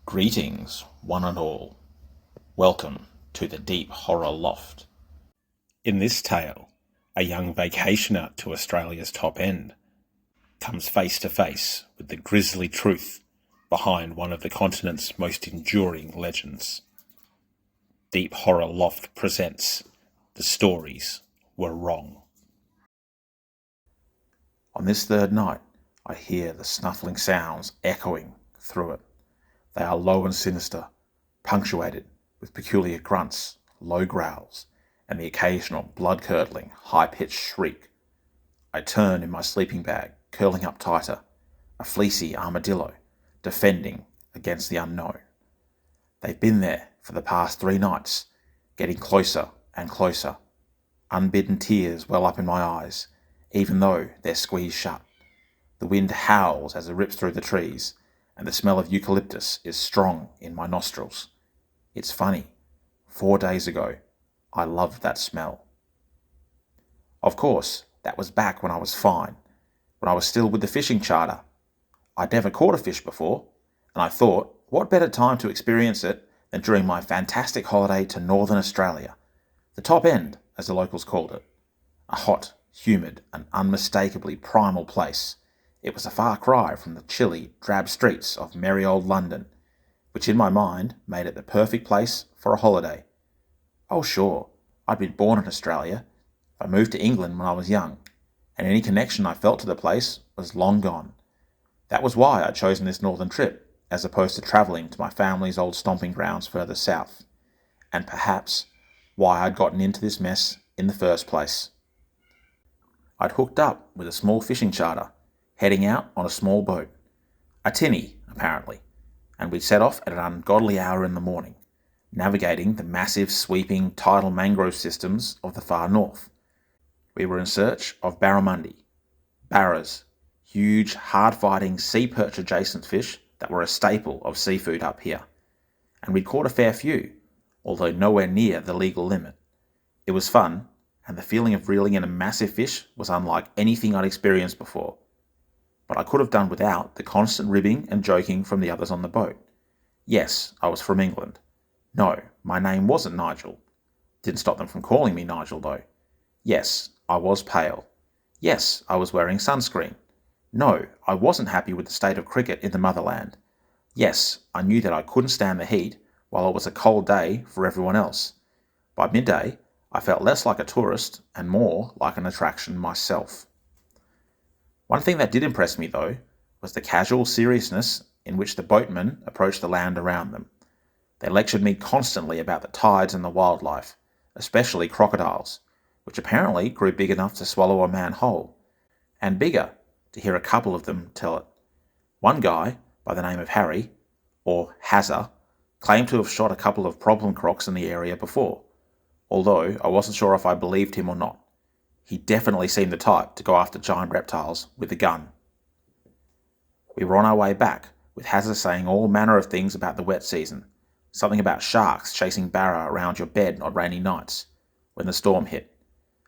Greetings, one and all. Welcome to the Deep Horror Loft. In this tale, a young vacationer to Australia's top end comes face to face with the grisly truth behind one of the continent's most enduring legends. Deep Horror Loft presents The Stories Were Wrong. On this third night, I hear the snuffling sounds echoing through it. They are low and sinister, punctuated with peculiar grunts, low growls, and the occasional blood-curdling, high-pitched shriek. I turn in my sleeping bag, curling up tighter, a fleecy armadillo, defending against the unknown. They've been there for the past 3 nights, getting closer and closer. Unbidden tears well up in my eyes, even though they're squeezed shut. The wind howls as it rips through the trees, and the smell of eucalyptus is strong in my nostrils. It's funny, 4 days ago, I loved that smell. Of course, that was back when I was fine, when I was still with the fishing charter. I'd never caught a fish before, and I thought, what better time to experience it than during my fantastic holiday to Northern Australia, the top end, as the locals called it. A hot, humid, and unmistakably primal place. It was a far cry from the chilly, drab streets of merry old London, which in my mind made it the perfect place for a holiday. Oh sure, I'd been born in Australia. I moved to England when I was young, and any connection I felt to the place was long gone. That was why I'd chosen this northern trip, as opposed to travelling to my family's old stomping grounds further south, and perhaps why I'd gotten into this mess in the first place. I'd hooked up with a small fishing charter, heading out on a small boat, a tinny, apparently, and we'd set off at an ungodly hour in the morning, navigating the massive, sweeping, tidal mangrove systems of the far north. We were in search of barramundi, barras, huge, hard-fighting, sea perch-adjacent fish that were a staple of seafood up here, and we'd caught a fair few, although nowhere near the legal limit. It was fun, and the feeling of reeling in a massive fish was unlike anything I'd experienced before. But I could have done without the constant ribbing and joking from the others on the boat. Yes, I was from England. No, my name wasn't Nigel. Didn't stop them from calling me Nigel, though. Yes, I was pale. Yes, I was wearing sunscreen. No, I wasn't happy with the state of cricket in the motherland. Yes, I knew that I couldn't stand the heat, while it was a cold day for everyone else. By midday, I felt less like a tourist and more like an attraction myself. One thing that did impress me, though, was the casual seriousness in which the boatmen approached the land around them. They lectured me constantly about the tides and the wildlife, especially crocodiles, which apparently grew big enough to swallow a man whole, and bigger, to hear a couple of them tell it. One guy, by the name of Harry, or Hazza, claimed to have shot a couple of problem crocs in the area before, although I wasn't sure if I believed him or not. He definitely seemed the type to go after giant reptiles with a gun. We were on our way back, with Hazza saying all manner of things about the wet season, something about sharks chasing barra around your bed on rainy nights, when the storm hit.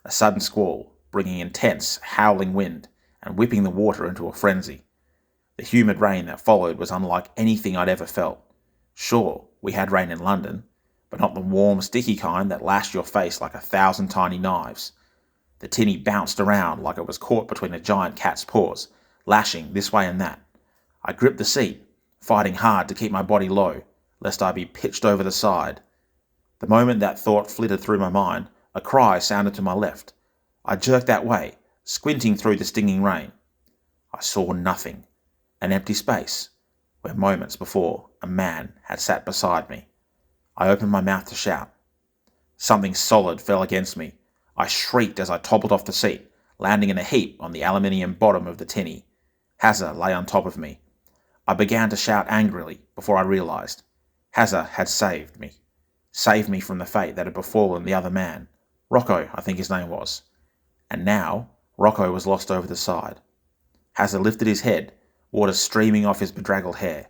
A sudden squall, bringing intense, howling wind and whipping the water into a frenzy. The humid rain that followed was unlike anything I'd ever felt. Sure, we had rain in London, but not the warm, sticky kind that lashed your face like 1,000 tiny knives. The tinny bounced around like it was caught between a giant cat's paws, lashing this way and that. I gripped the seat, fighting hard to keep my body low, lest I be pitched over the side. The moment that thought flitted through my mind, a cry sounded to my left. I jerked that way, squinting through the stinging rain. I saw nothing, an empty space, where moments before a man had sat beside me. I opened my mouth to shout. Something solid fell against me. I shrieked as I toppled off the seat, landing in a heap on the aluminium bottom of the tinny. Hazza lay on top of me. I began to shout angrily before I realised. Hazza had saved me from the fate that had befallen the other man. Rocco, I think his name was. And now, Rocco was lost over the side. Hazza lifted his head, water streaming off his bedraggled hair.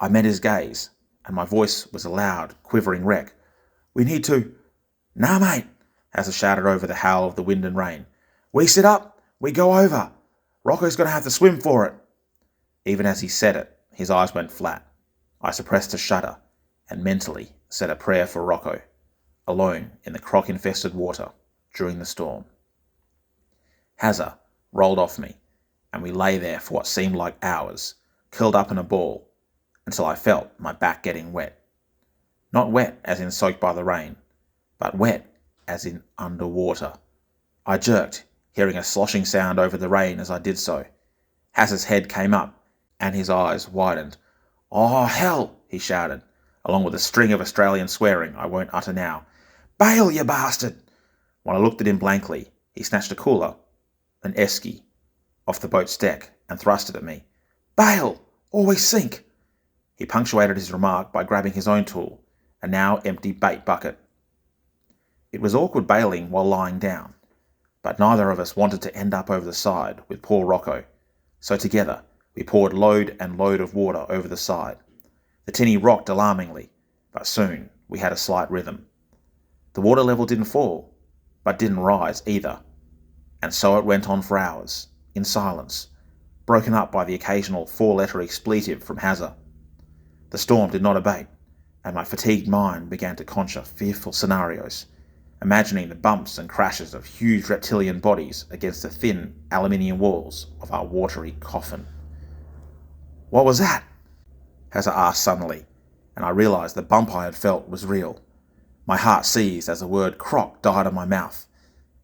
I met his gaze, and my voice was a loud, quivering wreck. "We need to—" "Nah, mate," Hazza shouted over the howl of the wind and rain. "We sit up, we go over. Rocco's going to have to swim for it." Even as he said it, his eyes went flat. I suppressed a shudder and mentally said a prayer for Rocco, alone in the croc-infested water during the storm. Hazza rolled off me, and we lay there for what seemed like hours, curled up in a ball, until I felt my back getting wet. Not wet as in soaked by the rain, but wet as in underwater. I jerked, hearing a sloshing sound over the rain as I did so. Hazza's head came up, and his eyes widened. "Oh, hell!" he shouted, along with a string of Australian swearing I won't utter now. "Bail, you bastard!" When I looked at him blankly, he snatched a cooler, an esky, off the boat's deck and thrust it at me. "Bail, or we sink!" He punctuated his remark by grabbing his own tool, a now empty bait bucket. It was awkward bailing while lying down, but neither of us wanted to end up over the side with poor Rocco, so together we poured load and load of water over the side. The tinny rocked alarmingly, but soon we had a slight rhythm. The water level didn't fall, but didn't rise either, and so it went on for hours, in silence, broken up by the occasional four-letter expletive from Hazza. The storm did not abate, and my fatigued mind began to conjure fearful scenarios, imagining the bumps and crashes of huge reptilian bodies against the thin aluminium walls of our watery coffin. "What was that?" Hazza asked suddenly, and I realised the bump I had felt was real. My heart seized as the word croc died on my mouth.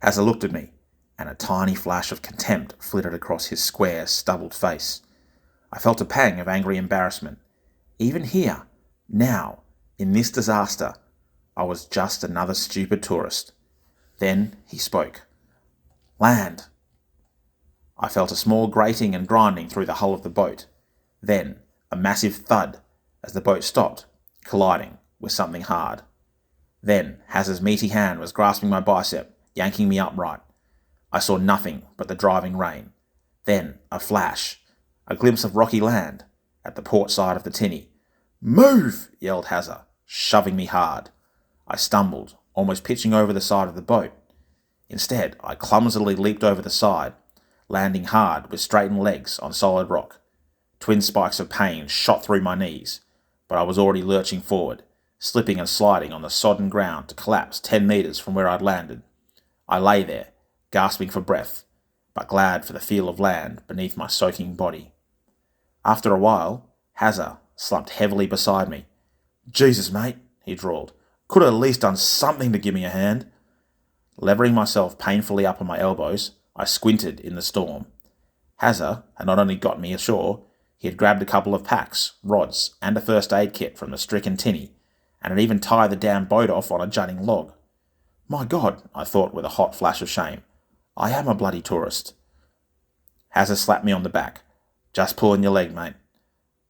Hazza looked at me, and a tiny flash of contempt flitted across his square, stubbled face. I felt a pang of angry embarrassment. Even here, now, in this disaster, I was just another stupid tourist. Then he spoke. "Land." I felt a small grating and grinding through the hull of the boat. Then a massive thud as the boat stopped, colliding with something hard. Then Hazza's meaty hand was grasping my bicep, yanking me upright. I saw nothing but the driving rain. Then a flash, a glimpse of rocky land at the port side of the tinny. "Move!" yelled Hazza, shoving me hard. I stumbled, almost pitching over the side of the boat. Instead, I clumsily leaped over the side, landing hard with straightened legs on solid rock. Twin spikes of pain shot through my knees, but I was already lurching forward, slipping and sliding on the sodden ground to collapse 10 metres from where I'd landed. I lay there, gasping for breath, but glad for the feel of land beneath my soaking body. After a while, Hazza slumped heavily beside me. "Jesus, mate," he drawled. "Could have at least done something to give me a hand." Levering myself painfully up on my elbows, I squinted in the storm. Hazza had not only got me ashore, he had grabbed a couple of packs, rods, and a first aid kit from the stricken tinny, and had even tied the damn boat off on a jutting log. My God, I thought with a hot flash of shame, I am a bloody tourist. Hazza slapped me on the back. "Just pulling your leg, mate."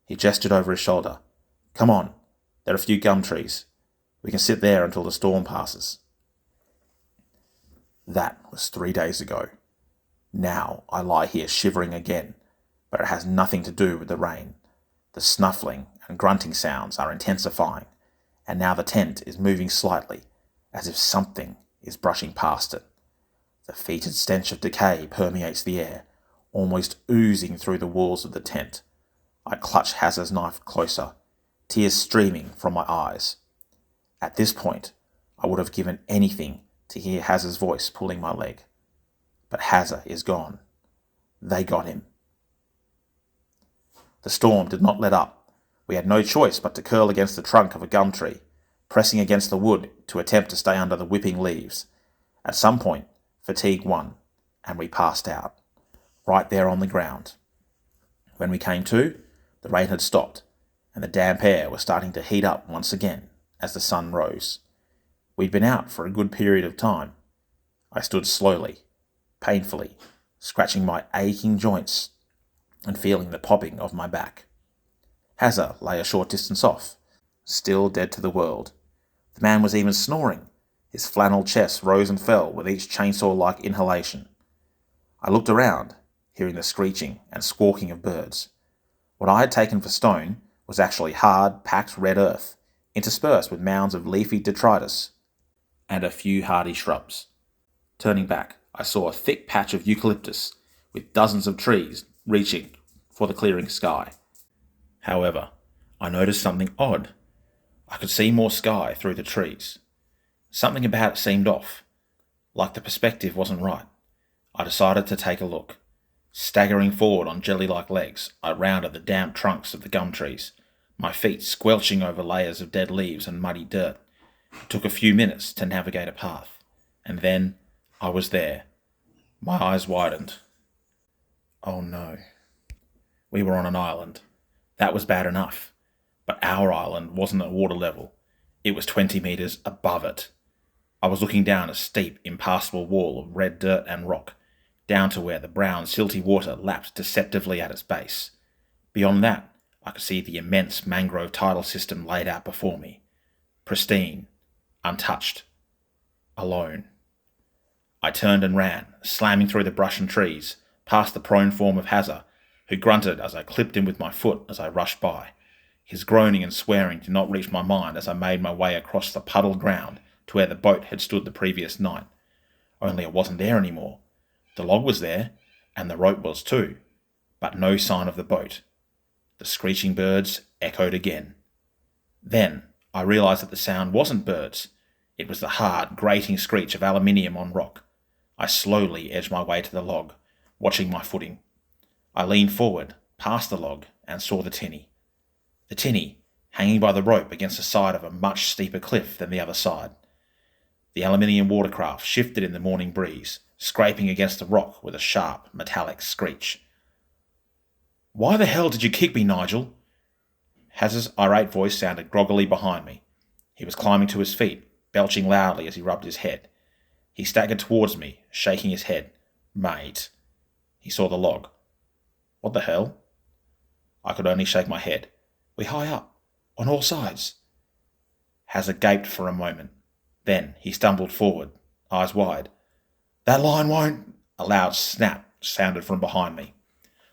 He gestured over his shoulder. "Come on, there are a few gum trees. We can sit there until the storm passes." That was 3 days ago. Now I lie here shivering again, but it has nothing to do with the rain. The snuffling and grunting sounds are intensifying, and now the tent is moving slightly, as if something is brushing past it. The fetid stench of decay permeates the air, almost oozing through the walls of the tent. I clutch Hazza's knife closer, tears streaming from my eyes. At this point, I would have given anything to hear Hazza's voice pulling my leg. But Hazza is gone. They got him. The storm did not let up. We had no choice but to curl against the trunk of a gum tree, pressing against the wood to attempt to stay under the whipping leaves. At some point, fatigue won, and we passed out, right there on the ground. When we came to, the rain had stopped, and the damp air was starting to heat up once again as the sun rose. We'd been out for a good period of time. I stood slowly, painfully, scratching my aching joints and feeling the popping of my back. Hazza lay a short distance off, still dead to the world. The man was even snoring. His flannel chest rose and fell with each chainsaw-like inhalation. I looked around, hearing the screeching and squawking of birds. What I had taken for stone was actually hard, packed red earth, interspersed with mounds of leafy detritus and a few hardy shrubs. Turning back, I saw a thick patch of eucalyptus with dozens of trees reaching for the clearing sky. However, I noticed something odd. I could see more sky through the trees. Something about it seemed off, like the perspective wasn't right. I decided to take a look. Staggering forward on jelly-like legs, I rounded the damp trunks of the gum trees, my feet squelching over layers of dead leaves and muddy dirt. It took a few minutes to navigate a path, and then I was there. My eyes widened. Oh no. We were on an island. That was bad enough. But our island wasn't at water level. It was 20 metres above it. I was looking down a steep, impassable wall of red dirt and rock, down to where the brown, silty water lapped deceptively at its base. Beyond that, I could see the immense mangrove tidal system laid out before me. Pristine, untouched, alone. I turned and ran, slamming through the brush and trees, past the prone form of Hazza, who grunted as I clipped him with my foot as I rushed by. His groaning and swearing did not reach my mind as I made my way across the puddled ground to where the boat had stood the previous night. Only it wasn't there anymore. The log was there, and the rope was too, but no sign of the boat. The screeching birds echoed again. Then I realised that the sound wasn't birds. It was the hard, grating screech of aluminium on rock. I slowly edged my way to the log, watching my footing. I leaned forward, past the log, and saw the tinny. The tinny, hanging by the rope against the side of a much steeper cliff than the other side. The aluminium watercraft shifted in the morning breeze, scraping against the rock with a sharp, metallic screech. "Why the hell did you kick me, Nigel?" Haz's irate voice sounded groggily behind me. He was climbing to his feet, belching loudly as he rubbed his head. He staggered towards me, shaking his head. "Mate." He saw the log. "What the hell?" I could only shake my head. "We high up, on all sides." Hazard gaped for a moment. Then he stumbled forward, eyes wide. "That line won't—" A loud snap sounded from behind me.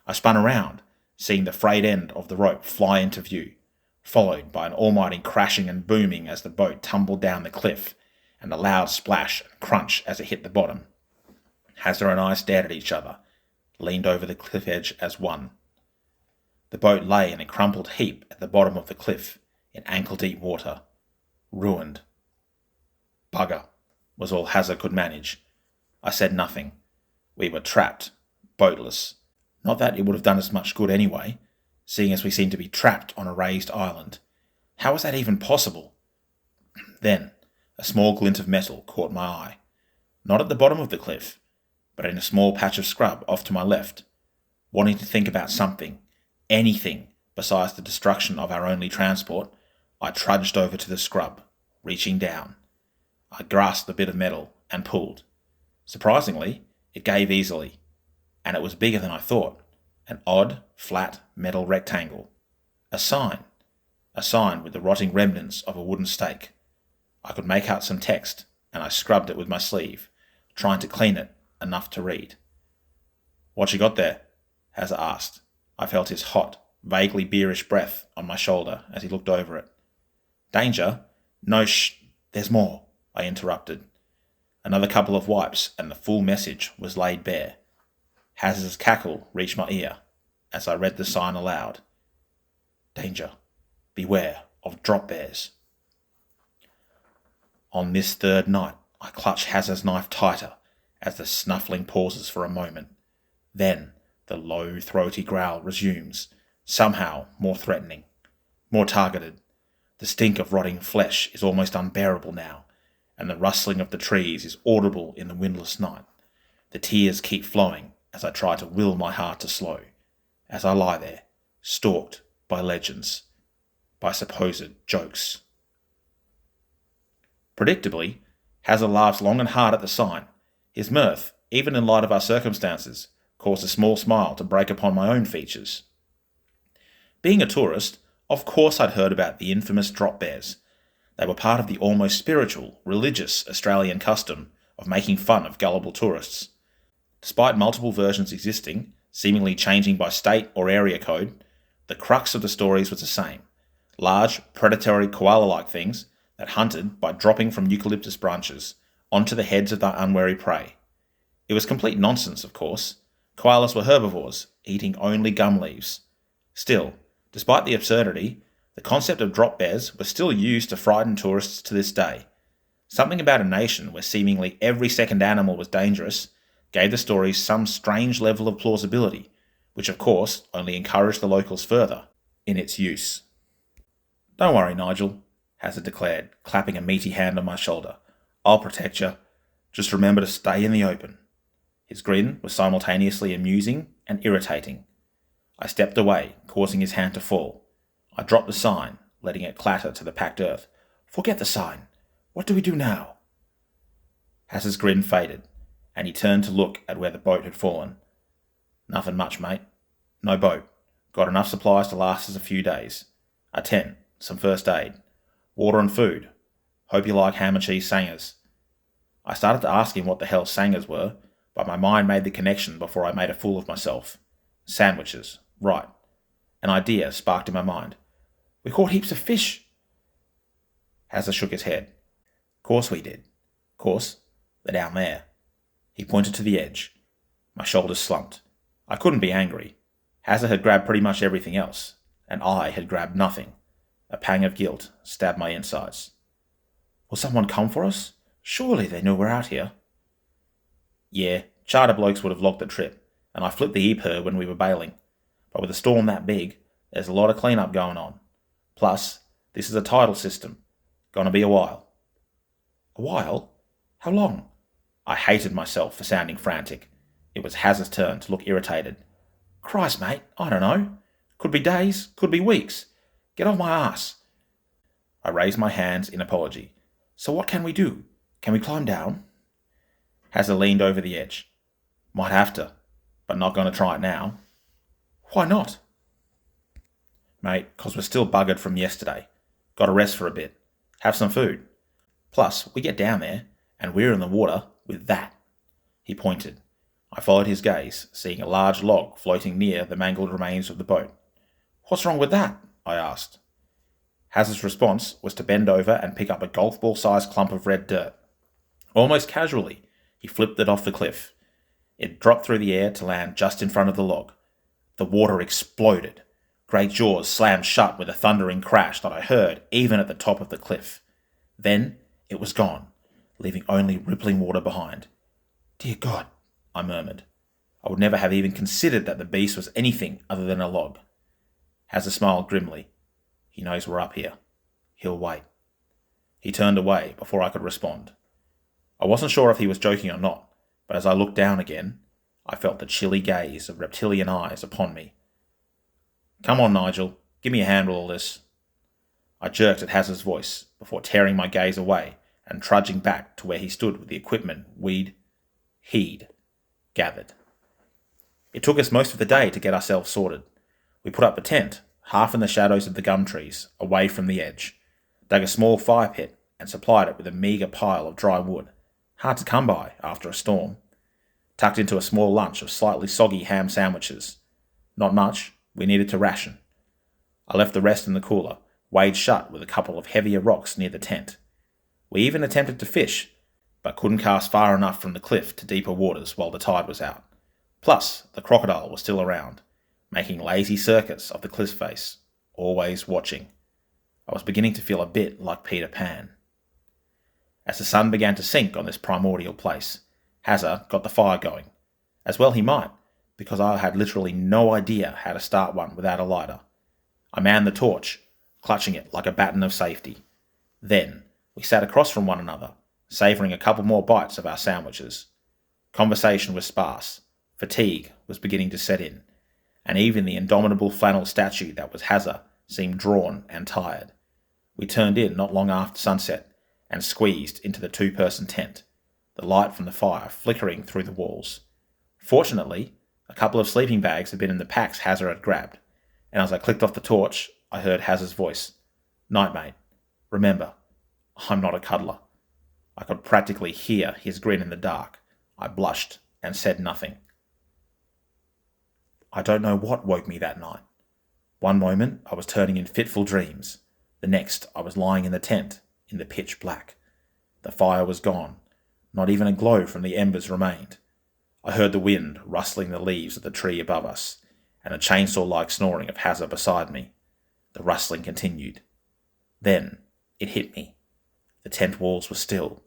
I spun around, seeing the frayed end of the rope fly into view, followed by an almighty crashing and booming as the boat tumbled down the cliff, and a loud splash and crunch as it hit the bottom. Hazard and I stared at each other, leaned over the cliff edge as one. The boat lay in a crumpled heap at the bottom of the cliff, in ankle-deep water. Ruined. "Bugger," was all Hazard could manage. I said nothing. We were trapped, boatless. Not that it would have done us much good anyway, seeing as we seemed to be trapped on a raised island. How was that even possible? Then, a small glint of metal caught my eye. Not at the bottom of the cliff, but in a small patch of scrub off to my left. Wanting to think about something, anything, besides the destruction of our only transport, I trudged over to the scrub, reaching down. I grasped the bit of metal and pulled. Surprisingly, it gave easily, and it was bigger than I thought. An odd, flat, metal rectangle. A sign with the rotting remnants of a wooden stake. I could make out some text, and I scrubbed it with my sleeve, trying to clean it enough to read. "What you got there?" Hazza asked. I felt his hot, vaguely beerish breath on my shoulder as he looked over it. "Danger? No there's more," I interrupted. Another couple of wipes and the full message was laid bare. Hazard's cackle reached my ear as I read the sign aloud. "Danger. Beware of drop bears." On this third night, I clutch Hazard's knife tighter as the snuffling pauses for a moment. Then the low, throaty growl resumes, somehow more threatening, more targeted. The stink of rotting flesh is almost unbearable now, and the rustling of the trees is audible in the windless night. The tears keep flowing as I try to will my heart to slow, as I lie there, stalked by legends, by supposed jokes. Predictably, Hazard laughs long and hard at the sign. His mirth, even in light of our circumstances, caused a small smile to break upon my own features. Being a tourist, of course I'd heard about the infamous drop bears. They were part of the almost spiritual, religious Australian custom of making fun of gullible tourists. Despite multiple versions existing, seemingly changing by state or area code, the crux of the stories was the same. Large, predatory koala-like things that hunted by dropping from eucalyptus branches onto the heads of their unwary prey. It was complete nonsense, of course. Koalas were herbivores, eating only gum leaves. Still, despite the absurdity, The concept of drop bears was still used to frighten tourists to this day. Something about a nation where seemingly every second animal was dangerous gave the story some strange level of plausibility, which of course only encouraged the locals further in its use. "Don't worry, Nigel," Hazard declared, clapping a meaty hand on my shoulder. "I'll protect you. Just remember to stay in the open." His grin was simultaneously amusing and irritating. I stepped away, causing his hand to fall. I dropped the sign, letting it clatter to the packed earth. "Forget the sign. What do we do now?" Hazard's grin faded, and he turned to look at where the boat had fallen. "Nothing much, mate. No boat. Got enough supplies to last us a few days. A tent, some first aid, water and food. Hope you like ham and cheese sangers." I started to ask him what the hell sangers were, but my mind made the connection before I made a fool of myself. Sandwiches, right. An idea sparked in my mind. "We caught heaps of fish." Hazard shook his head. "Course we did. Course, they're down there." He pointed to the edge. My shoulders slumped. I couldn't be angry. Hazard had grabbed pretty much everything else, and I had grabbed nothing. A pang of guilt stabbed my insides. "Will someone come for us? Surely they know we're out here." "Yeah, charter blokes would have logged the trip, and I flipped the EPIR when we were bailing. But with a storm that big, there's a lot of cleanup going on. Plus, this is a tidal system. Gonna be a while." "A while? How long?" I hated myself for sounding frantic. It was Hazard's turn to look irritated. "Christ, mate, I don't know. Could be days, could be weeks. Get off my ass." I raised my hands in apology. "So what can we do? Can we climb down?" Hazard leaned over the edge. "Might have to, but not going to try it now." "Why not?" "Mate, 'cause we're still buggered from yesterday. Got to rest for a bit. Have some food. Plus, we get down there, and we're in the water with that." He pointed. I followed his gaze, seeing a large log floating near the mangled remains of the boat. "What's wrong with that?" I asked. Hazard's response was to bend over and pick up a golf ball-sized clump of red dirt. Almost casually, he flipped it off the cliff. It dropped through the air to land just in front of the log. The water exploded. Great jaws slammed shut with a thundering crash that I heard even at the top of the cliff. Then it was gone, leaving only rippling water behind. "Dear God," I murmured. I would never have even considered that the beast was anything other than a log. Hazard smiled grimly. "He knows we're up here. He'll wait." He turned away before I could respond. I wasn't sure if he was joking or not, but as I looked down again, I felt the chilly gaze of reptilian eyes upon me. "Come on, Nigel. Give me a hand with all this." I jerked at Hazard's voice before tearing my gaze away and trudging back to where he stood with the equipment he'd gathered. It took us most of the day to get ourselves sorted. We put up a tent, half in the shadows of the gum trees, away from the edge, dug a small fire pit, and supplied it with a meagre pile of dry wood, hard to come by after a storm. Tucked into a small lunch of slightly soggy ham sandwiches. Not much, we needed to ration. I left the rest in the cooler, weighed shut with a couple of heavier rocks near the tent. We even attempted to fish, but couldn't cast far enough from the cliff to deeper waters while the tide was out. Plus, the crocodile was still around, making lazy circuits of the cliff face, always watching. I was beginning to feel a bit like Peter Pan. As the sun began to sink on this primordial place, Hazard got the fire going. As well he might, because I had literally no idea how to start one without a lighter. I manned the torch, clutching it like a baton of safety. Then, we sat across from one another, savouring a couple more bites of our sandwiches. Conversation was sparse. Fatigue was beginning to set in, and even the indomitable flannel statue that was Hazard seemed drawn and tired. We turned in not long after sunset, and squeezed into the two-person tent, the light from the fire flickering through the walls. Fortunately, a couple of sleeping bags had been in the packs Hazard had grabbed, and as I clicked off the torch, I heard Hazard's voice. "Night, mate. Remember, I'm not a cuddler." I could practically hear his grin in the dark. I blushed and said nothing. I don't know what woke me that night. One moment I was turning in fitful dreams. The next I was lying in the tent, in the pitch black. The fire was gone. Not even a glow from the embers remained. I heard the wind rustling the leaves of the tree above us, and a chainsaw-like snoring of Hazard beside me. The rustling continued. Then it hit me. The tent walls were still.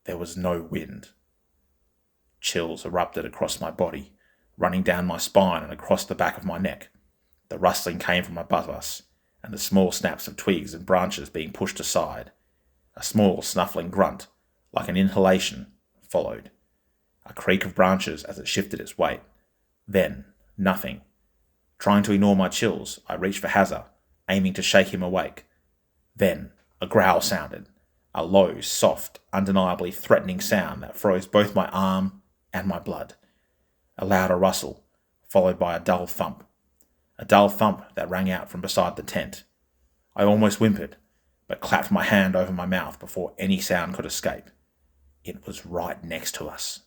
There was no wind. Chills erupted across my body, running down my spine and across the back of my neck. The rustling came from above us, and the small snaps of twigs and branches being pushed aside. A small snuffling grunt, like an inhalation, followed. A creak of branches as it shifted its weight. Then, nothing. Trying to ignore my chills, I reached for Hazza, aiming to shake him awake. Then, a growl sounded, a low, soft, undeniably threatening sound that froze both my arm and my blood. A louder rustle, followed by a dull thump that rang out from beside the tent. I almost whimpered, but clapped my hand over my mouth before any sound could escape. It was right next to us.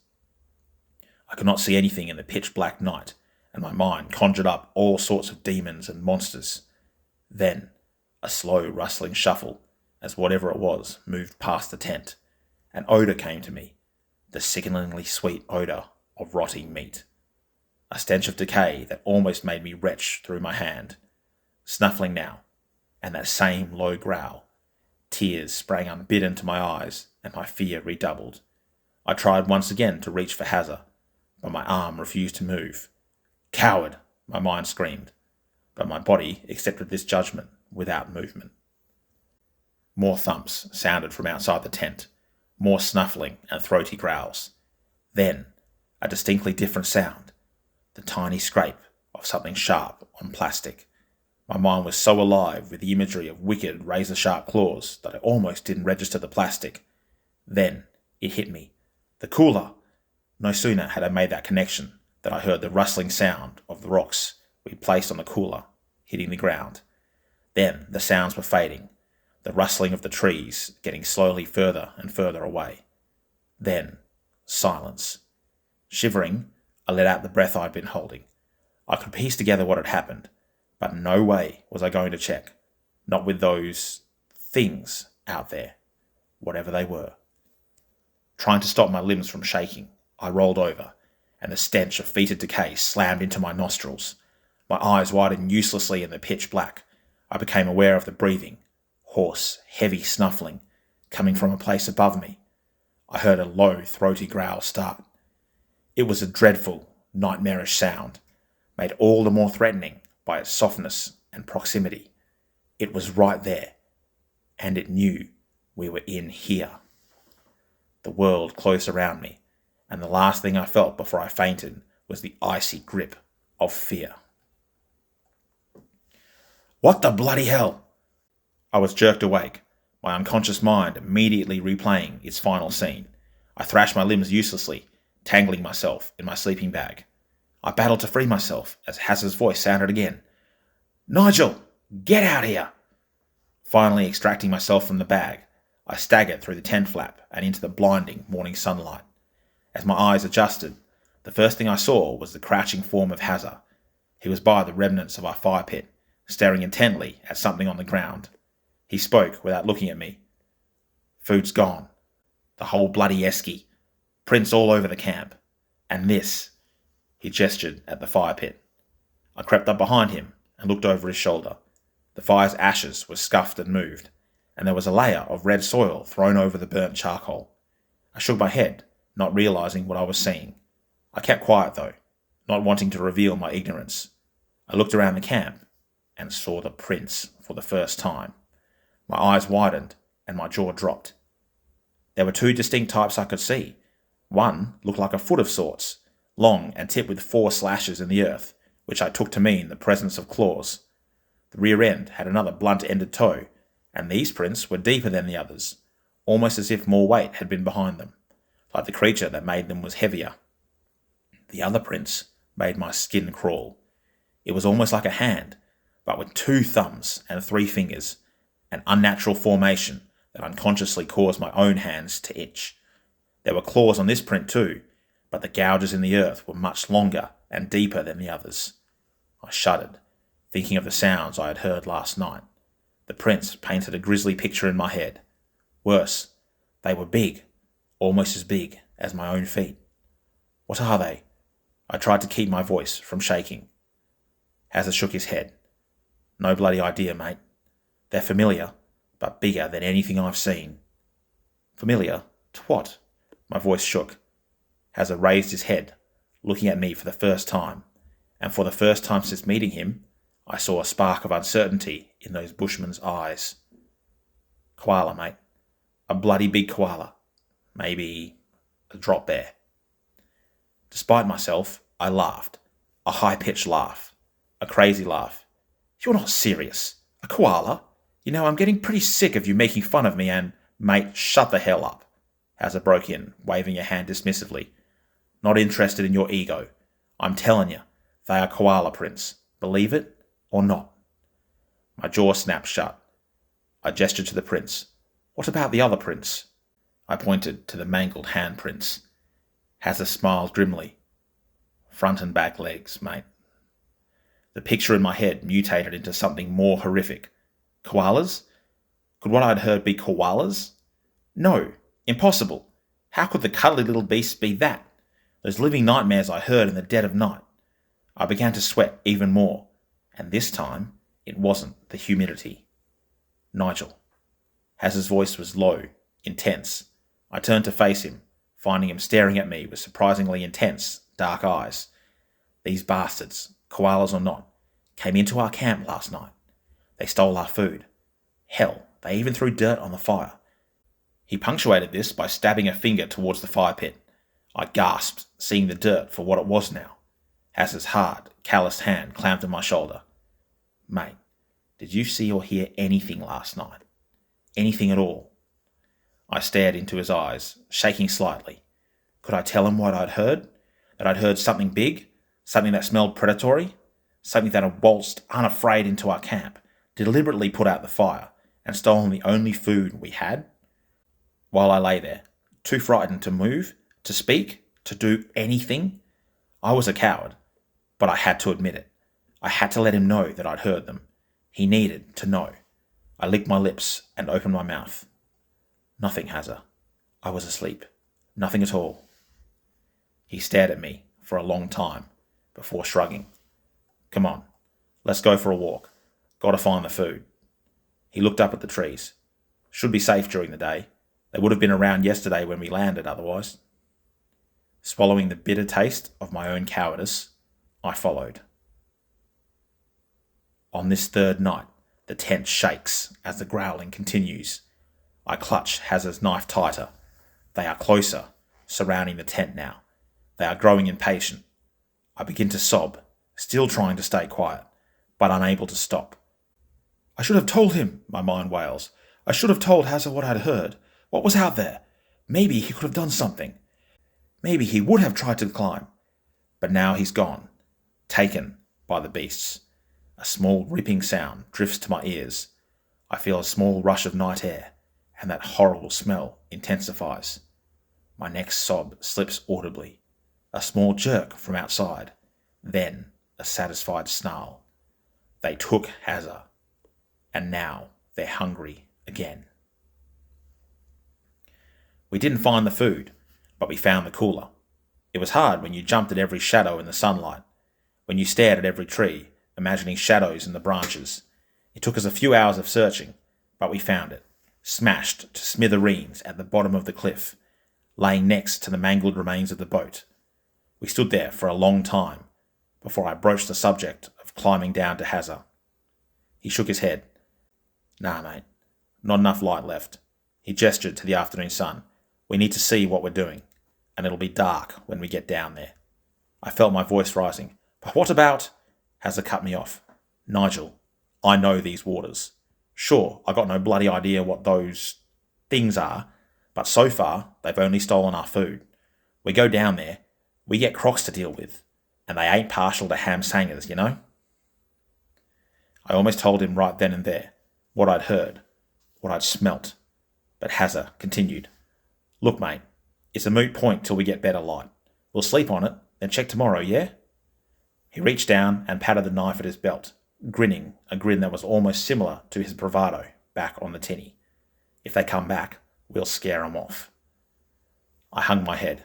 I could not see anything in the pitch-black night, and my mind conjured up all sorts of demons and monsters. Then, a slow, rustling shuffle, as whatever it was moved past the tent. An odour came to me, the sickeningly sweet odour of rotting meat. A stench of decay that almost made me retch through my hand. Snuffling now, and that same low growl. Tears sprang unbidden to my eyes, and my fear redoubled. I tried once again to reach for Hazza, but my arm refused to move. Coward, my mind screamed, but my body accepted this judgment without movement. More thumps sounded from outside the tent, more snuffling and throaty growls. Then, a distinctly different sound, the tiny scrape of something sharp on plastic. My mind was so alive with the imagery of wicked, razor-sharp claws that I almost didn't register the plastic. Then it hit me. The cooler! No sooner had I made that connection than I heard the rustling sound of the rocks we placed on the cooler hitting the ground. Then the sounds were fading, the rustling of the trees getting slowly further and further away. Then silence. Shivering, I let out the breath I'd been holding. I could piece together what had happened, but no way was I going to check. Not with those things out there, whatever they were. Trying to stop my limbs from shaking, I rolled over, and the stench of fetid decay slammed into my nostrils. My eyes widened uselessly in the pitch black. I became aware of the breathing, hoarse, heavy snuffling, coming from a place above me. I heard a low, throaty growl start. It was a dreadful, nightmarish sound, made all the more threatening by its softness and proximity. It was right there, and it knew we were in here. The world closed around me, and the last thing I felt before I fainted was the icy grip of fear. What the bloody hell? I was jerked awake, my unconscious mind immediately replaying its final scene. I thrashed my limbs uselessly, tangling myself in my sleeping bag. I battled to free myself as Hazza's voice sounded again. Nigel, get out here! Finally extracting myself from the bag, I staggered through the tent flap and into the blinding morning sunlight. As my eyes adjusted, the first thing I saw was the crouching form of Hazza. He was by the remnants of our fire pit, staring intently at something on the ground. He spoke without looking at me. Food's gone. The whole bloody esky. Prints all over the camp. And this. He gestured at the fire pit. I crept up behind him and looked over his shoulder. The fire's ashes were scuffed and moved, and there was a layer of red soil thrown over the burnt charcoal. I shook my head, not realizing what I was seeing. I kept quiet though, not wanting to reveal my ignorance. I looked around the camp and saw the prints for the first time. My eyes widened and my jaw dropped. There were two distinct types I could see. One looked like a foot of sorts, long and tipped with 4 slashes in the earth, which I took to mean the presence of claws. The rear end had another blunt-ended toe, and these prints were deeper than the others, almost as if more weight had been behind them, like the creature that made them was heavier. The other prints made my skin crawl. It was almost like a hand, but with 2 thumbs and 3 fingers, an unnatural formation that unconsciously caused my own hands to itch. There were claws on this print too, but the gouges in the earth were much longer and deeper than the others. I shuddered, thinking of the sounds I had heard last night. The prints painted a grisly picture in my head. Worse, they were big, almost as big as my own feet. What are they? I tried to keep my voice from shaking. Hazza shook his head. No bloody idea, mate. They're familiar, but bigger than anything I've seen. Familiar? To what? My voice shook. Hazza raised his head, looking at me for the first time, and for the first time since meeting him, I saw a spark of uncertainty in those bushmen's eyes. Koala, mate. A bloody big koala. Maybe a drop bear. Despite myself, I laughed. A high-pitched laugh. A crazy laugh. You're not serious. A koala? You know, I'm getting pretty sick of you making fun of me and... Mate, shut the hell up. Hazza broke in, waving a hand dismissively. Not interested in your ego. I'm telling you, they are koala prints. Believe it or not. My jaw snapped shut. I gestured to the prints. What about the other prints? I pointed to the mangled handprints. Hazza smiled grimly. Front and back legs, mate. The picture in my head mutated into something more horrific. Koalas? Could what I'd heard be koalas? No, impossible. How could the cuddly little beasts be that? Those living nightmares I heard in the dead of night. I began to sweat even more, and this time it wasn't the humidity. Nigel. Hazza's voice was low, intense. I turned to face him, finding him staring at me with surprisingly intense, dark eyes. These bastards, koalas or not, came into our camp last night. They stole our food. Hell, they even threw dirt on the fire. He punctuated this by stabbing a finger towards the fire pit. I gasped, seeing the dirt for what it was now. Hazza's hard, calloused hand clamped on my shoulder. Mate, did you see or hear anything last night? Anything at all? I stared into his eyes, shaking slightly. Could I tell him what I'd heard? That I'd heard something big? Something that smelled predatory? Something that had waltzed unafraid into our camp, deliberately put out the fire, and stolen the only food we had? While I lay there, too frightened to move, to speak, to do anything, I was a coward, but I had to admit it. I had to let him know that I'd heard them. He needed to know. I licked my lips and opened my mouth. Nothing, Hazza. I was asleep. Nothing at all. He stared at me for a long time before shrugging. Come on, let's go for a walk. Gotta find the food. He looked up at the trees. Should be safe during the day. They would have been around yesterday when we landed otherwise. Swallowing the bitter taste of my own cowardice, I followed. On this third night, the tent shakes as the growling continues. I clutch Hazza's knife tighter. They are closer, surrounding the tent now. They are growing impatient. I begin to sob, still trying to stay quiet, but unable to stop. I should have told him, my mind wails. I should have told Hazza what I'd heard, what was out there. Maybe he could have done something. Maybe he would have tried to climb. But now he's gone, taken by the beasts. A small ripping sound drifts to my ears. I feel a small rush of night air, and that horrible smell intensifies. My next sob slips audibly. A small jerk from outside. Then a satisfied snarl. They took Hazza, and now they're hungry again. We didn't find the food, but we found the cooler. It was hard when you jumped at every shadow in the sunlight, when you stared at every tree, imagining shadows in the branches. It took us a few hours of searching, but we found it, smashed to smithereens at the bottom of the cliff, laying next to the mangled remains of the boat. We stood there for a long time before I broached the subject of climbing down to Hazza. He shook his head. Nah, mate, not enough light left. He gestured to the afternoon sun. We need to see what we're doing, and it'll be dark when we get down there. I felt my voice rising. But what about... Hazza cut me off. Nigel, I know these waters. Sure, I got no bloody idea what those things are, but so far they've only stolen our food. We go down there, we get crocs to deal with, and they ain't partial to ham sangers, you know? I almost told him right then and there what I'd heard, what I'd smelt, but Hazza continued. Look, mate, it's a moot point till we get better light. We'll sleep on it, then check tomorrow, yeah? He reached down and patted the knife at his belt, grinning a grin that was almost similar to his bravado back on the tinny. If they come back, we'll scare 'em off. I hung my head.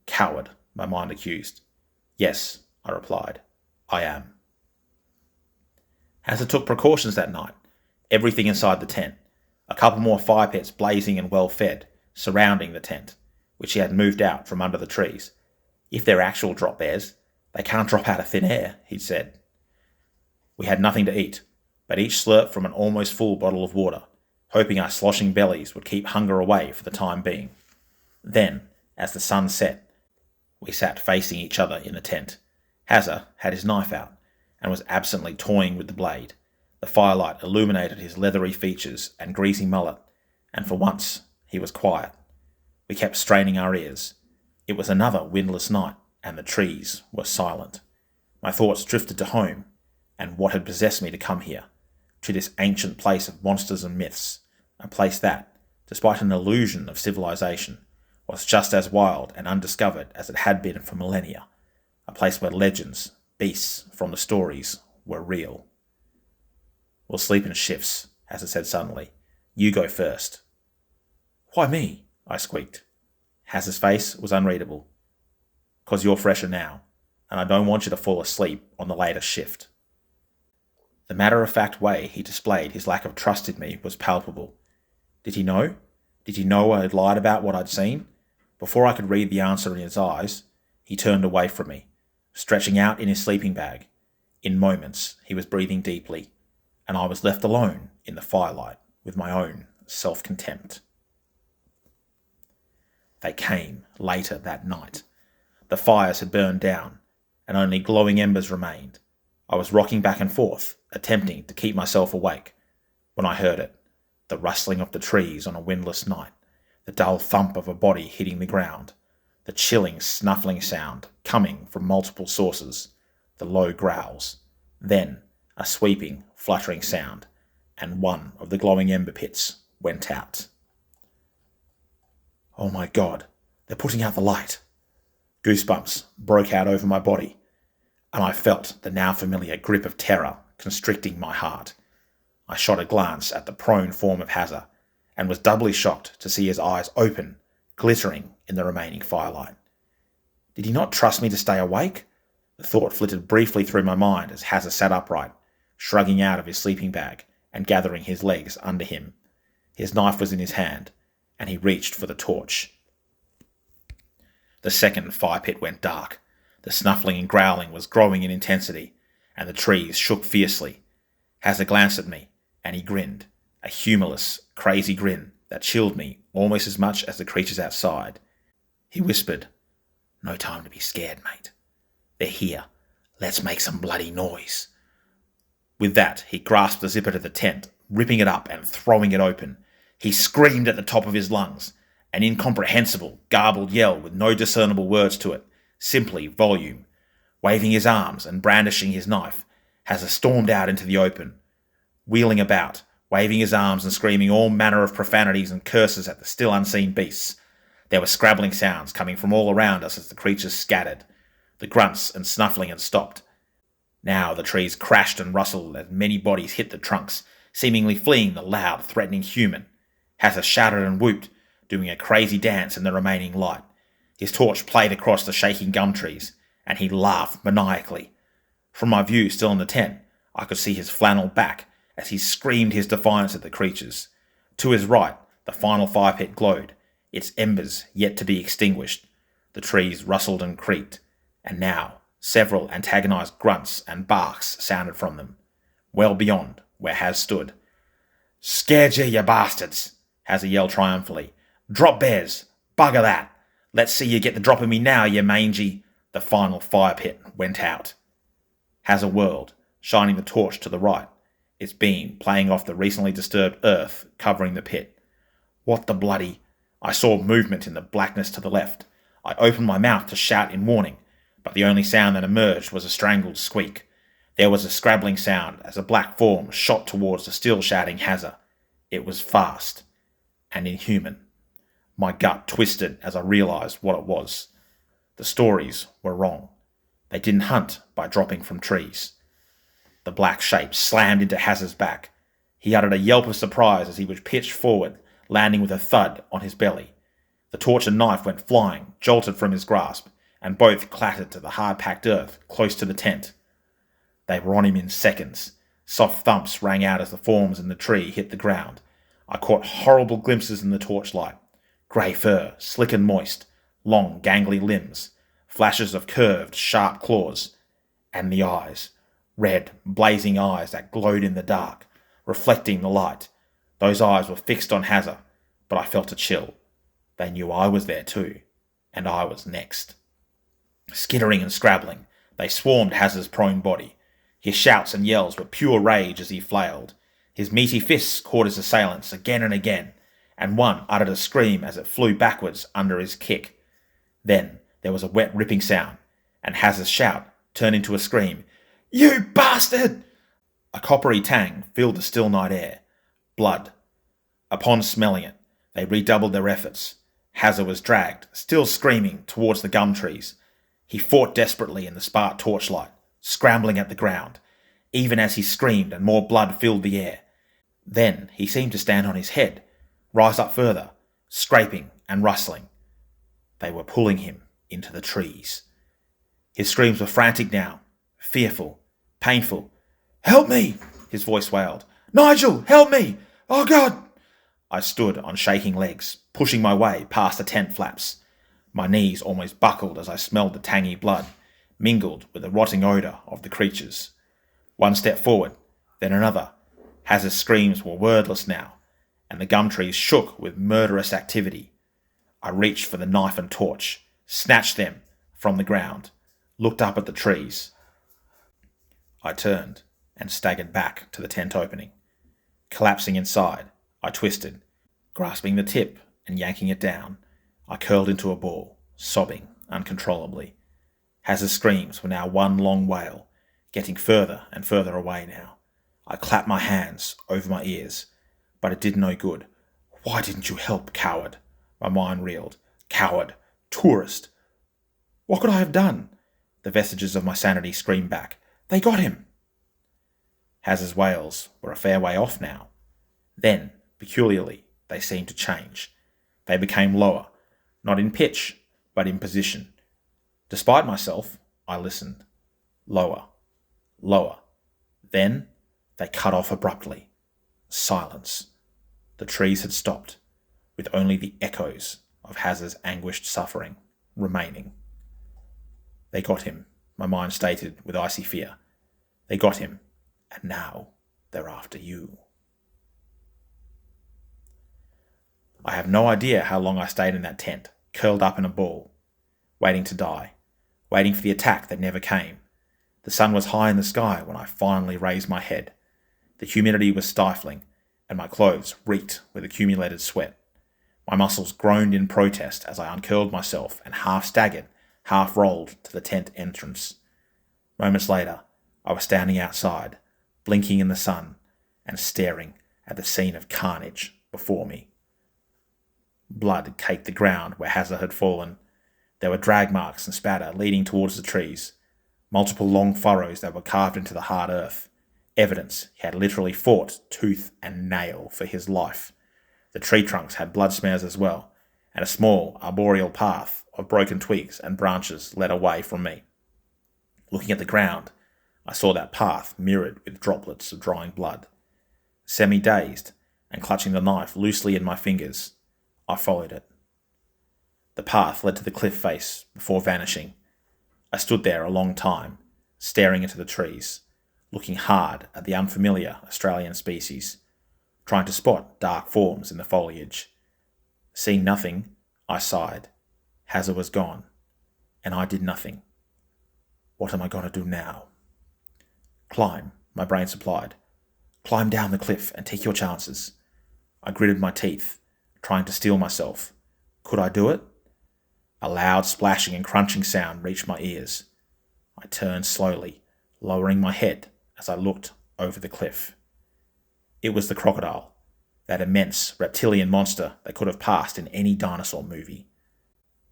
Coward, my mind accused. Yes, I replied, I am. Hazard took precautions that night. Everything inside the tent. A couple more fire pits blazing and well fed, surrounding the tent, which he had moved out from under the trees. If they're actual drop bears, they can't drop out of thin air, he'd said. We had nothing to eat, but each slurped from an almost full bottle of water, hoping our sloshing bellies would keep hunger away for the time being. Then, as the sun set, we sat facing each other in the tent. Hazard had his knife out, and was absently toying with the blade. The firelight illuminated his leathery features and greasy mullet, and for once he was quiet. We kept straining our ears. It was another windless night, and the trees were silent. My thoughts drifted to home, and what had possessed me to come here, to this ancient place of monsters and myths, a place that, despite an illusion of civilization, was just as wild and undiscovered as it had been for millennia, a place where legends, beasts from the stories, were real. We'll sleep in shifts, Hazard said suddenly. You go first. Why me? I squeaked. Hazard's face was unreadable. 'Cause you're fresher now, and I don't want you to fall asleep on the latest shift. The matter-of-fact way he displayed his lack of trust in me was palpable. Did he know? Did he know I had lied about what I'd seen? Before I could read the answer in his eyes, he turned away from me, stretching out in his sleeping bag. In moments, he was breathing deeply, and I was left alone in the firelight with my own self-contempt. They came later that night. The fires had burned down, and only glowing embers remained. I was rocking back and forth, attempting to keep myself awake, when I heard it, the rustling of the trees on a windless night, the dull thump of a body hitting the ground, the chilling, snuffling sound coming from multiple sources, the low growls, then a sweeping, fluttering sound, and one of the glowing ember pits went out. Oh my God, they're putting out the light. Goosebumps broke out over my body, and I felt the now familiar grip of terror constricting my heart. I shot a glance at the prone form of Hazard, and was doubly shocked to see his eyes open, glittering in the remaining firelight. Did he not trust me to stay awake? The thought flitted briefly through my mind as Hazard sat upright, shrugging out of his sleeping bag and gathering his legs under him. His knife was in his hand, and he reached for the torch. The second fire pit went dark. The snuffling and growling was growing in intensity, and the trees shook fiercely. Hazard glanced at me, and he grinned, a humorless, crazy grin that chilled me almost as much as the creatures outside. He whispered, "No time to be scared, mate. They're here. Let's make some bloody noise." With that, he grasped the zipper to the tent, ripping it up and throwing it open. He screamed at the top of his lungs, an incomprehensible, garbled yell with no discernible words to it, simply volume. Waving his arms and brandishing his knife, Hazard stormed out into the open, wheeling about, waving his arms and screaming all manner of profanities and curses at the still unseen beasts. There were scrabbling sounds coming from all around us as the creatures scattered. The grunts and snuffling had stopped. Now the trees crashed and rustled as many bodies hit the trunks, seemingly fleeing the loud, threatening human. Hazard shouted and whooped, doing a crazy dance in the remaining light. His torch played across the shaking gum trees, and he laughed maniacally. From my view still in the tent, I could see his flannel back as he screamed his defiance at the creatures. To his right, the final fire pit glowed, its embers yet to be extinguished. The trees rustled and creaked, and now several antagonized grunts and barks sounded from them, well beyond where Haz stood. "Scared you bastards!" Hazard yelled triumphantly. "Drop bears! Bugger that! Let's see you get the drop of me now, you mangy—" The final fire pit went out. Hazard whirled, shining the torch to the right, its beam playing off the recently disturbed earth covering the pit. What the bloody... I saw movement in the blackness to the left. I opened my mouth to shout in warning, but the only sound that emerged was a strangled squeak. There was a scrabbling sound as a black form shot towards the still shouting Hazard. It was fast and inhuman. My gut twisted as I realized what it was. The stories were wrong. They didn't hunt by dropping from trees. The black shape slammed into Hazard's back. He uttered a yelp of surprise as he was pitched forward, landing with a thud on his belly. The torch and knife went flying, jolted from his grasp, and both clattered to the hard-packed earth close to the tent. They were on him in seconds. Soft thumps rang out as the forms in the tree hit the ground. I caught horrible glimpses in the torchlight. Grey fur, slick and moist, long, gangly limbs, flashes of curved, sharp claws, and the eyes. Red, blazing eyes that glowed in the dark, reflecting the light. Those eyes were fixed on Hazza, but I felt a chill. They knew I was there too, and I was next. Skittering and scrabbling, they swarmed Hazza's prone body. His shouts and yells were pure rage as he flailed. His meaty fists caught his assailants again and again, and one uttered a scream as it flew backwards under his kick. Then there was a wet ripping sound, and Hazza's shout turned into a scream. "You bastard!" A coppery tang filled the still night air. Blood. Upon smelling it, they redoubled their efforts. Hazza was dragged, still screaming, towards the gum trees. He fought desperately in the spark torchlight, scrambling at the ground, even as he screamed and more blood filled the air. Then he seemed to stand on his head, rise up further, scraping and rustling. They were pulling him into the trees. His screams were frantic now, fearful, painful. "Help me!" his voice wailed. "Nigel, help me! Oh God!" I stood on shaking legs, pushing my way past the tent flaps. My knees almost buckled as I smelled the tangy blood, mingled with the rotting odour of the creatures. One step forward, then another. Hazza's screams were wordless now, and the gum trees shook with murderous activity. I reached for the knife and torch, snatched them from the ground, looked up at the trees. I turned and staggered back to the tent opening. Collapsing inside, I twisted, grasping the tip and yanking it down. I curled into a ball, sobbing uncontrollably. Hazza's screams were now one long wail, getting further and further away now. I clapped my hands over my ears, but it did no good. "Why didn't you help, coward?" My mind reeled. Coward. Tourist. What could I have done? The vestiges of my sanity screamed back. "They got him!" Hazza's wails were a fair way off now. Then, peculiarly, they seemed to change. They became lower, not in pitch, but in position. Despite myself, I listened. Lower, lower. Then they cut off abruptly. Silence. The trees had stopped, with only the echoes of Hazza's anguished suffering remaining. They got him, my mind stated with icy fear. They got him, and now they're after you. I have no idea how long I stayed in that tent, curled up in a ball, waiting to die, waiting for the attack that never came. The sun was high in the sky when I finally raised my head. The humidity was stifling, and my clothes reeked with accumulated sweat. My muscles groaned in protest as I uncurled myself and half staggered, half rolled to the tent entrance. Moments later, I was standing outside, blinking in the sun and staring at the scene of carnage before me. Blood caked the ground where Hazza had fallen. There were drag marks and spatter leading towards the trees, multiple long furrows that were carved into the hard earth. Evidence he had literally fought tooth and nail for his life. The tree trunks had blood smears as well, and a small arboreal path of broken twigs and branches led away from me. Looking at the ground, I saw that path mirrored with droplets of drying blood. Semi-dazed and clutching the knife loosely in my fingers, I followed it. The path led to the cliff face before vanishing. I stood there a long time, staring into the trees, looking hard at the unfamiliar Australian species, trying to spot dark forms in the foliage. Seeing nothing, I sighed. Hazza was gone, and I did nothing. What am I going to do now? Climb, my brain supplied. Climb down the cliff and take your chances. I gritted my teeth, trying to steel myself. Could I do it? A loud splashing and crunching sound reached my ears. I turned slowly, lowering my head as I looked over the cliff. It was the crocodile, that immense reptilian monster that could have passed in any dinosaur movie.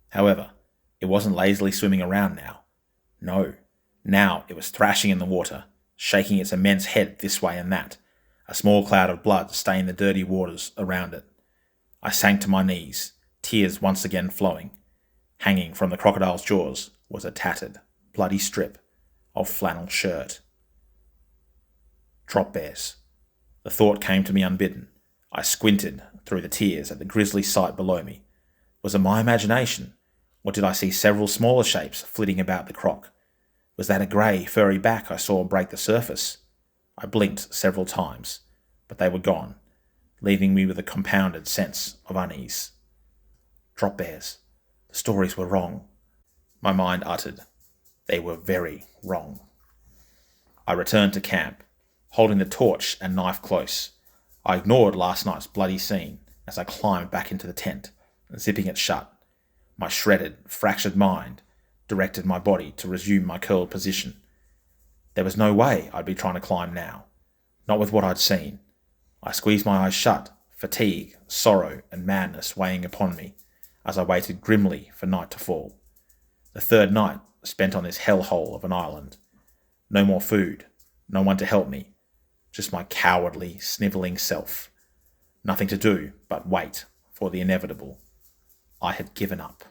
However, it wasn't lazily swimming around now. No, now it was thrashing in the water, shaking its immense head this way and that. A small cloud of blood stained the dirty waters around it. I sank to my knees, tears once again flowing. Hanging from the crocodile's jaws was a tattered, bloody strip of flannel shirt. Drop bears. The thought came to me unbidden. I squinted through the tears at the grisly sight below me. Was it my imagination? Or did I see several smaller shapes flitting about the croc? Was that a grey, furry back I saw break the surface? I blinked several times, but they were gone, leaving me with a compounded sense of unease. Drop bears. The stories were wrong. My mind uttered. They were very wrong. I returned to camp, holding the torch and knife close. I ignored last night's bloody scene as I climbed back into the tent, zipping it shut. My shredded, fractured mind directed my body to resume my curled position. There was no way I'd be trying to climb now, not with what I'd seen. I squeezed my eyes shut, fatigue, sorrow, and madness weighing upon me as I waited grimly for night to fall. The third night spent on this hellhole of an island. No more food, no one to help me, just my cowardly, snivelling self. Nothing to do but wait for the inevitable. I had given up.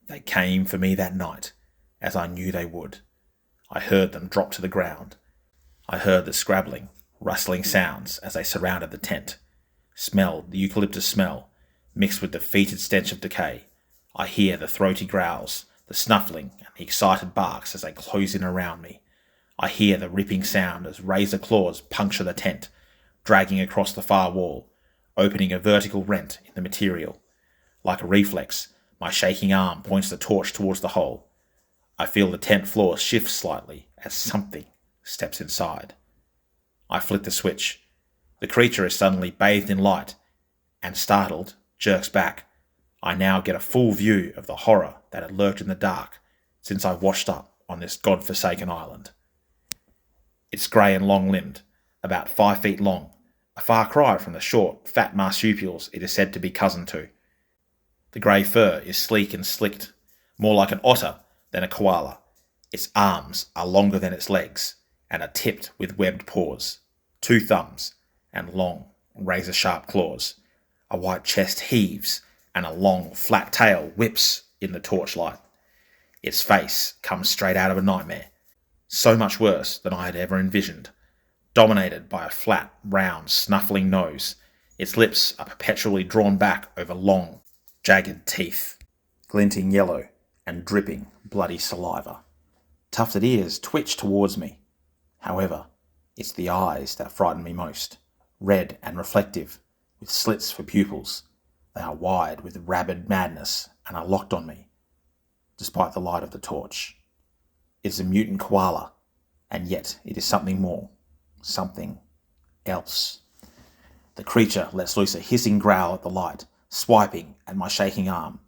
They came for me that night, as I knew they would. I heard them drop to the ground. I heard the scrabbling, rustling sounds as they surrounded the tent, smelled the eucalyptus smell, mixed with the fetid stench of decay. I hear the throaty growls, the snuffling, and the excited barks as they close in around me. I hear the ripping sound as razor claws puncture the tent, dragging across the far wall, opening a vertical rent in the material. Like a reflex, my shaking arm points the torch towards the hole. I feel the tent floor shift slightly as something steps inside. I flick the switch. The creature is suddenly bathed in light and, startled, jerks back. I now get a full view of the horror that had lurked in the dark since I washed up on this god-forsaken island. It's grey and long-limbed, about 5 feet long, a far cry from the short, fat marsupials it is said to be cousin to. The grey fur is sleek and slicked, more like an otter than a koala. Its arms are longer than its legs and are tipped with webbed paws, 2 thumbs, and long, razor-sharp claws. A white chest heaves, and a long, flat tail whips in the torchlight. Its face comes straight out of a nightmare, so much worse than I had ever envisioned, dominated by a flat, round, snuffling nose. Its lips are perpetually drawn back over long, jagged teeth, glinting yellow and dripping bloody saliva. Tufted ears twitch towards me. However, it's the eyes that frighten me most, red and reflective, with slits for pupils. They are wide with rabid madness and are locked on me, despite the light of the torch. It's a mutant koala, and yet it is something more, something else. The creature lets loose a hissing growl at the light, swiping at my shaking arm.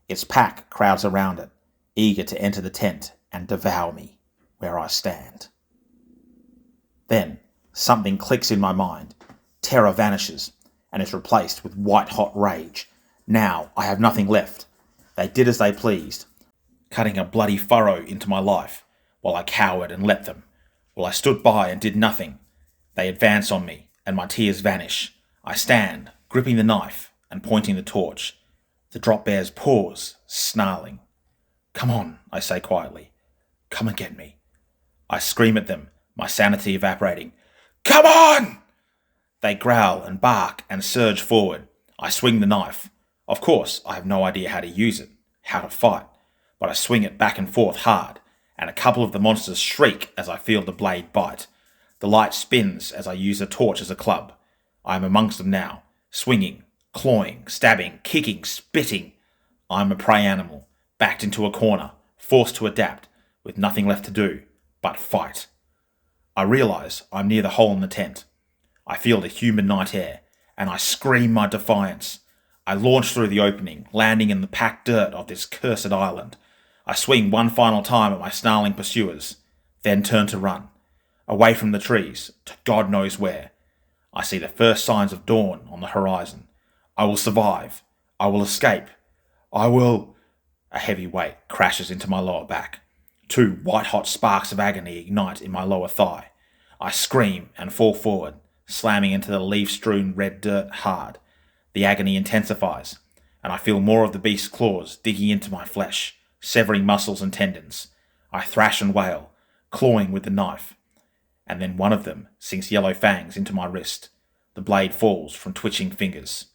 Its pack crowds around it, eager to enter the tent and devour me where I stand. Then something clicks in my mind. Terror vanishes and is replaced with white-hot rage. Now I have nothing left. They did as they pleased, cutting a bloody furrow into my life, while I cowered and let them. While I stood by and did nothing, they advance on me, and my tears vanish. I stand, gripping the knife and pointing the torch. The drop bears pause, snarling. "Come on," I say quietly. "Come and get me." I scream at them, my sanity evaporating. "Come on!" They growl and bark and surge forward. I swing the knife. Of course, I have no idea how to use it, how to fight, but I swing it back and forth hard, and a couple of the monsters shriek as I feel the blade bite. The light spins as I use the torch as a club. I am amongst them now, swinging, clawing, stabbing, kicking, spitting. I am a prey animal, backed into a corner, forced to adapt, with nothing left to do but fight. I realise I'm near the hole in the tent. I feel the humid night air, and I scream my defiance. I launch through the opening, landing in the packed dirt of this cursed island. I swing one final time at my snarling pursuers, then turn to run, away from the trees, to God knows where. I see the first signs of dawn on the horizon. I will survive. I will escape. I will... A heavy weight crashes into my lower back. 2 white-hot sparks of agony ignite in my lower thigh. I scream and fall forward, slamming into the leaf-strewn red dirt hard. The agony intensifies, and I feel more of the beast's claws digging into my flesh, severing muscles and tendons. I thrash and wail, clawing with the knife. and then one of them sinks yellow fangs into my wrist. The blade falls from twitching fingers.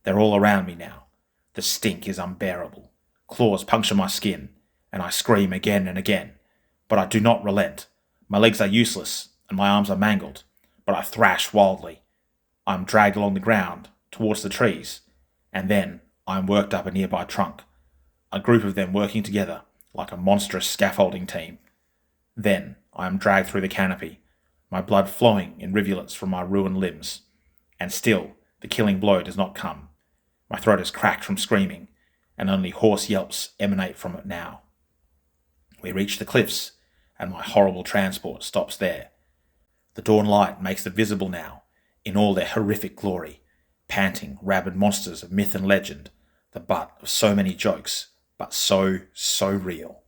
They're all around me now. The stink is unbearable. Claws puncture my skin, and I scream again and again. But I do not relent. My legs are useless, and my arms are mangled, but I thrash wildly. I am dragged along the ground, towards the trees, and then I am worked up a nearby trunk, a group of them working together like a monstrous scaffolding team. Then I am dragged through the canopy, my blood flowing in rivulets from my ruined limbs, and still the killing blow does not come. My throat is cracked from screaming, and only hoarse yelps emanate from it now. We reach the cliffs, and my horrible transport stops there. The dawn light makes them visible now, in all their horrific glory, panting, rabid monsters of myth and legend, the butt of so many jokes, but so real.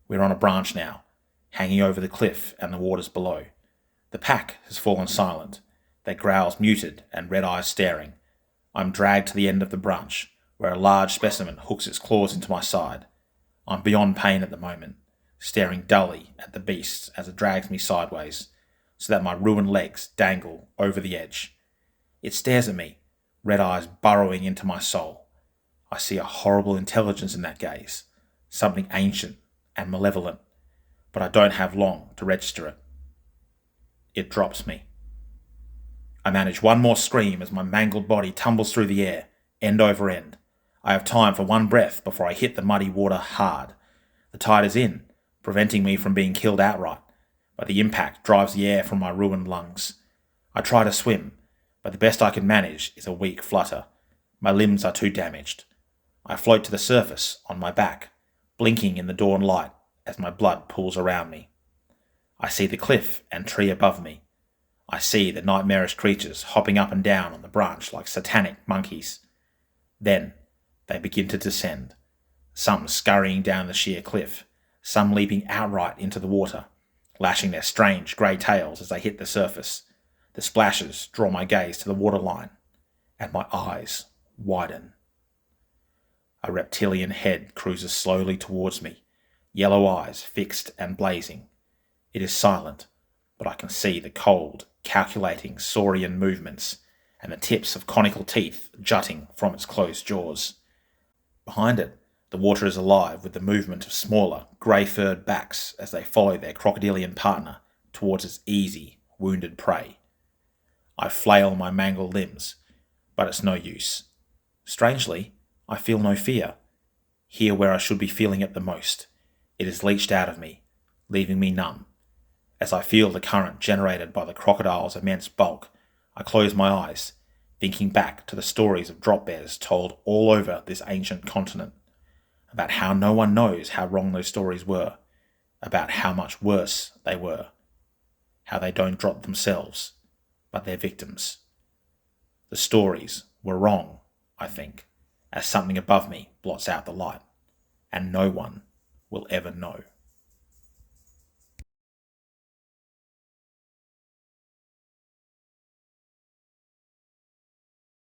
We're on a branch now, hanging over the cliff and the waters below. The pack has fallen silent, their growls muted and red eyes staring. I'm dragged to the end of the branch, where a large specimen hooks its claws into my side. I'm beyond pain at the moment, staring dully at the beast as it drags me sideways, so that my ruined legs dangle over the edge. It stares at me, red eyes burrowing into my soul. I see a horrible intelligence in that gaze, something ancient and malevolent, but I don't have long to register it. It drops me. I manage one more scream as my mangled body tumbles through the air, end over end. I have time for one breath before I hit the muddy water hard. The tide is in, preventing me from being killed outright, but the impact drives the air from my ruined lungs. I try to swim, but the best I can manage is a weak flutter. My limbs are too damaged. I float to the surface on my back, blinking in the dawn light as my blood pools around me. I see the cliff and tree above me. I see the nightmarish creatures hopping up and down on the branch like satanic monkeys. Then they begin to descend, some scurrying down the sheer cliff, some leaping outright into the water, lashing their strange grey tails as they hit the surface. The splashes draw my gaze to the waterline, and my eyes widen. A reptilian head cruises slowly towards me, yellow eyes fixed and blazing. It is silent, but I can see the cold, calculating saurian movements and the tips of conical teeth jutting from its closed jaws. Behind it, the water is alive with the movement of smaller, grey-furred backs as they follow their crocodilian partner towards its easy, wounded prey. I flail my mangled limbs, but it's no use. Strangely, I feel no fear. Here where I should be feeling it the most, it is leached out of me, leaving me numb. As I feel the current generated by the crocodile's immense bulk, I close my eyes, thinking back to the stories of drop bears told all over this ancient continent, about how no one knows how wrong those stories were, about how much worse they were, how they don't drop themselves, but their victims. The stories were wrong, I think, as something above me blots out the light, and no one will ever know.